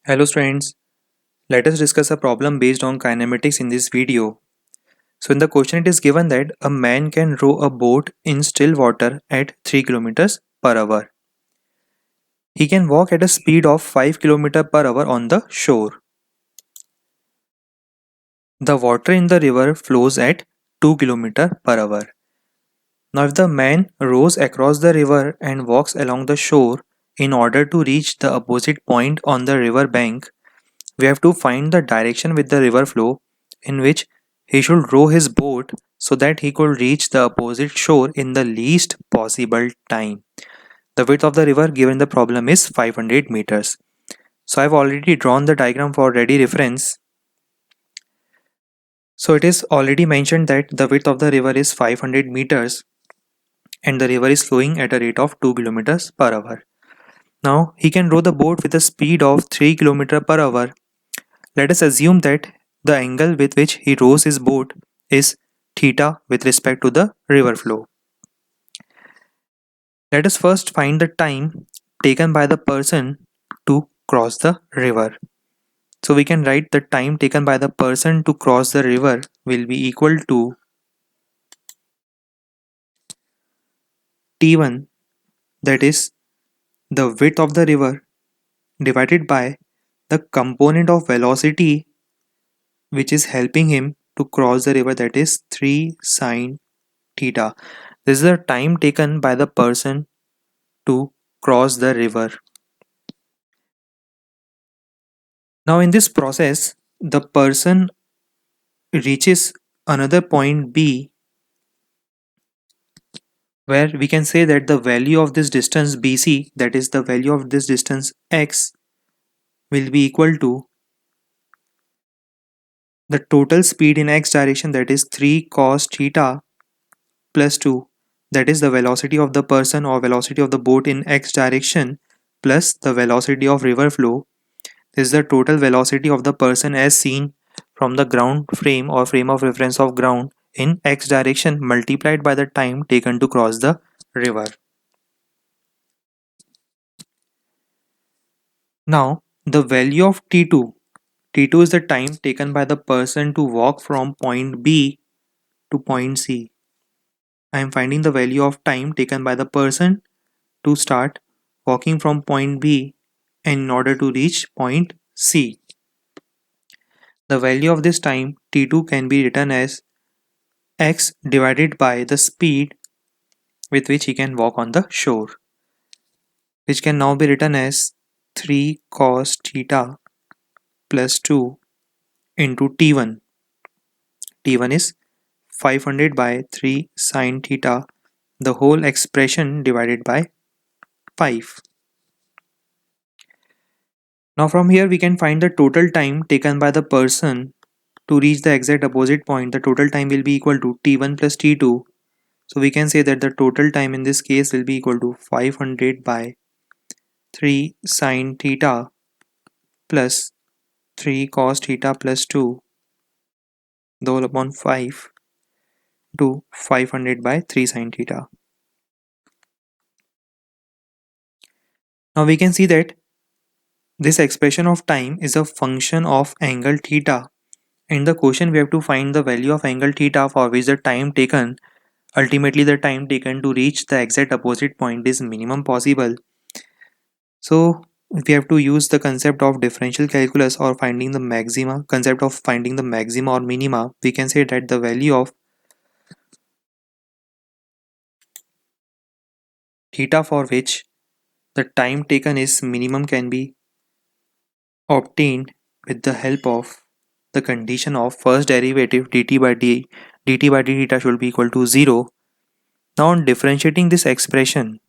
Hello students, let us discuss a problem based on kinematics in this video. So in the question it is given that a man can row a boat in still water at 3 kilometers per hour. He can walk at a speed of 5 kilometers per hour on the shore. The water in the river flows at 2 kilometers per hour. Now if the man rows across the river and walks along the shore in order to reach the opposite point on the river bank, we have to find the direction with the river flow in which he should row his boat so that he could reach the opposite shore in the least possible time. The width of the river given in the problem is 500 meters. So I've already drawn the diagram for ready reference. So it is already mentioned that the width of the river is 500 meters and the river is flowing at a rate of 2 kilometers per hour. Now he can row the boat with a speed of 3 kilometers per hour. Let us assume that the angle with which he rows his boat is theta with respect to the river flow. Let us first find the time taken by the person to cross the river. So we can write the time taken by the person to cross the river will be equal to T1, that is the width of the river, divided by the component of velocity which is helping him to cross the river, that is 3 sine theta. This is the time taken by the person to cross the river. Now in this process, the person reaches another point B where we can say that the value of this distance BC, that is the value of this distance x, will be equal to the total speed in x direction, that is 3 cos theta plus 2, that is the velocity of the person or velocity of the boat in x direction plus the velocity of river flow. This is the total velocity of the person as seen from the ground frame or frame of reference of ground in x direction multiplied by the time taken to cross the river. Now the value of T2 is the time taken by the person to walk from point B to point C. I am finding the value of time taken by the person to start walking from point B in order to reach point C. The value of this time T2 can be written as x divided by the speed with which he can walk on the shore, which can now be written as 3 cos theta plus 2 into T1. T1 is 500 by 3 sine theta, the whole expression divided by 5. Now from here we can find the total time taken by the person to reach the exact opposite point. The total time will be equal to T1 plus T2. So we can say that the total time in this case will be equal to 500 by 3 sine theta plus 3 cos theta plus 2 the whole upon 5 to 500 by 3 sine theta. Now we can see that this expression of time is a function of angle theta. In the question we have to find the value of angle theta for which the time taken, ultimately the time taken to reach the exact opposite point, is minimum possible. So we have to use the concept of differential calculus or finding the maxima, concept of finding the maxima or minima. We can say that the value of theta for which the time taken is minimum can be obtained with the help of the condition of first derivative dt by d theta should be equal to 0. Now on differentiating this expression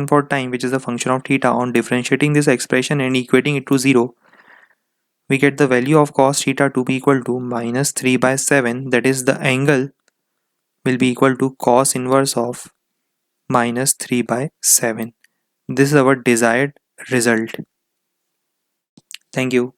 for time, which is a function of theta, on differentiating this expression and equating it to 0, we get the value of cos theta to be equal to minus 3 by 7, that is the angle will be equal to cos inverse of minus 3 by 7. This is our desired result. Thank you.